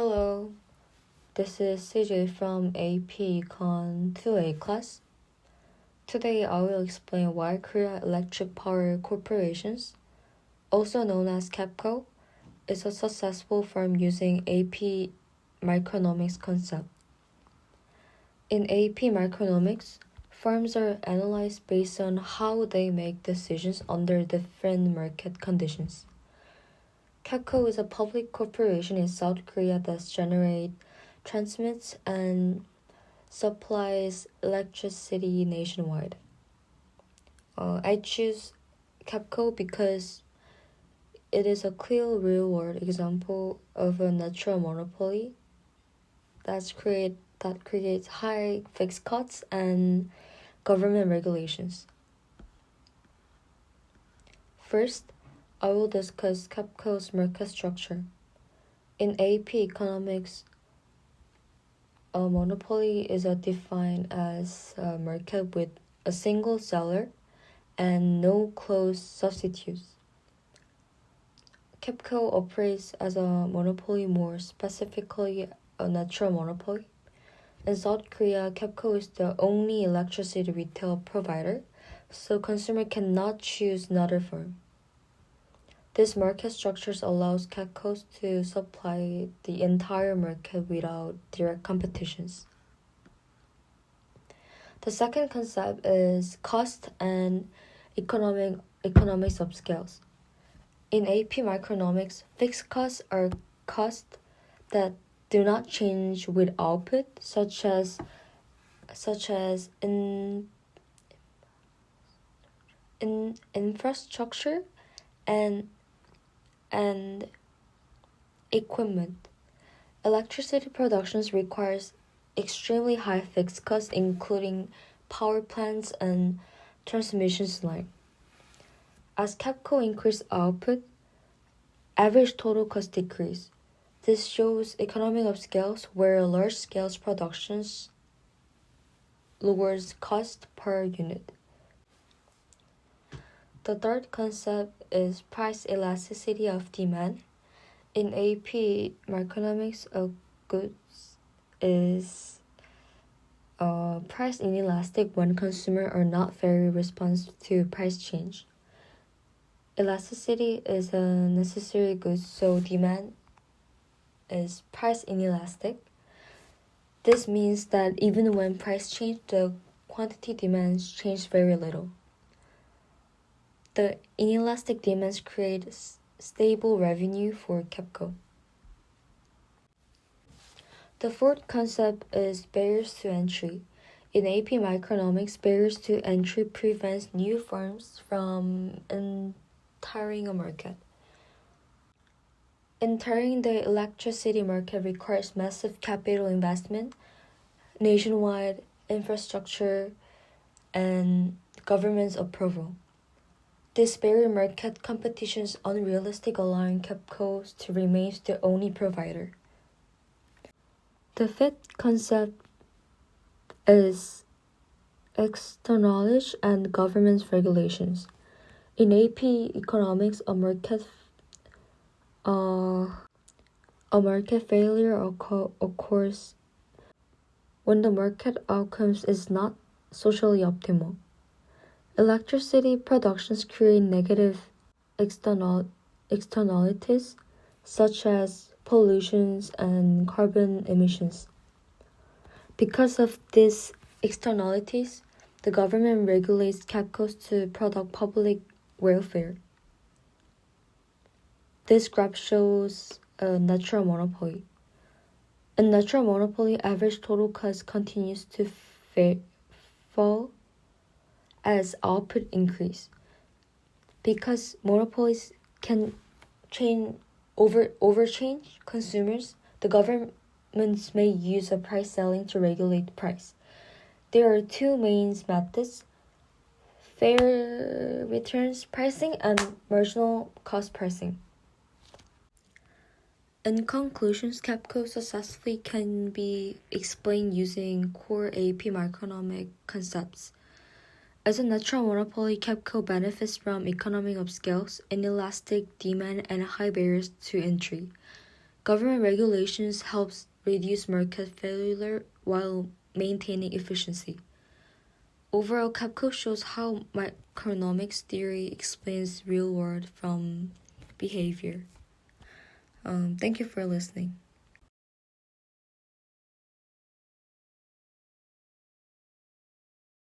Hello, this is CJ from AP Econ 2A class. Today I will explain why Korea Electric Power Corporations, also known as KEPCO, is a successful firm using AP microeconomics concept. In AP microeconomics, firms are analyzed based on how they make decisions under different market conditions. KEPCO is a public corporation in South Korea that transmits, and supplies electricity nationwide. I choose KEPCO because it is a clear real-world example of a natural monopoly that creates high fixed costs and government regulations. First, I will discuss KEPCO's market structure. In AP Economics, a monopoly is defined as a market with a single seller and no close substitutes. KEPCO operates as a monopoly, more specifically a natural monopoly. In South Korea, KEPCO is the only electricity retail provider, so consumer cannot choose another firm. This market structure allows KEPCO to supply the entire market without direct competitions. The second concept is cost and economics of scales. In AP microeconomics, fixed costs are costs that do not change with output, such as in infrastructure and equipment. Electricity production requires extremely high fixed costs, including power plants and transmission lines. As KEPCO increased output, average total cost decreased. This shows economy of scales where large-scale productions lowers cost per unit. The third concept is price elasticity of demand. In AP microeconomics, a goods is price inelastic when consumers are not very responsive to price change. Elasticity is a necessary good, so demand is price inelastic. This means that even when price change, the quantity demands change very little. The inelastic demands create stable revenue for KEPCO. The fourth concept is barriers to entry. In AP microeconomics, barriers to entry prevents new firms from entering a market. Entering the electricity market requires massive capital investment, nationwide infrastructure, and government's approval. This barrier market competition is unrealistic, allowing KEPCO to remain the only provider. The fifth concept is externality and government regulations. In AP economics, a market failure occurs when the market outcomes is not socially optimal. Electricity productions create negative externalities such as pollutions and carbon emissions. Because of these externalities, the government regulates KEPCO to product public welfare. This graph shows a natural monopoly. In natural monopoly, average total cost continues to fall as output increase. Because monopolies can overchange consumers, the governments may use a price ceiling to regulate price. There are two main methods: fair returns pricing and marginal cost pricing. In conclusion, KEPCO successfully can be explained using core AP microeconomic concepts. As a natural monopoly, KEPCO benefits from economy of scales, inelastic demand, and high barriers to entry. Government regulations helps reduce market failure while maintaining efficiency. Overall, CAPCO shows how macroeconomics theory explains real world from behavior. Thank you for listening.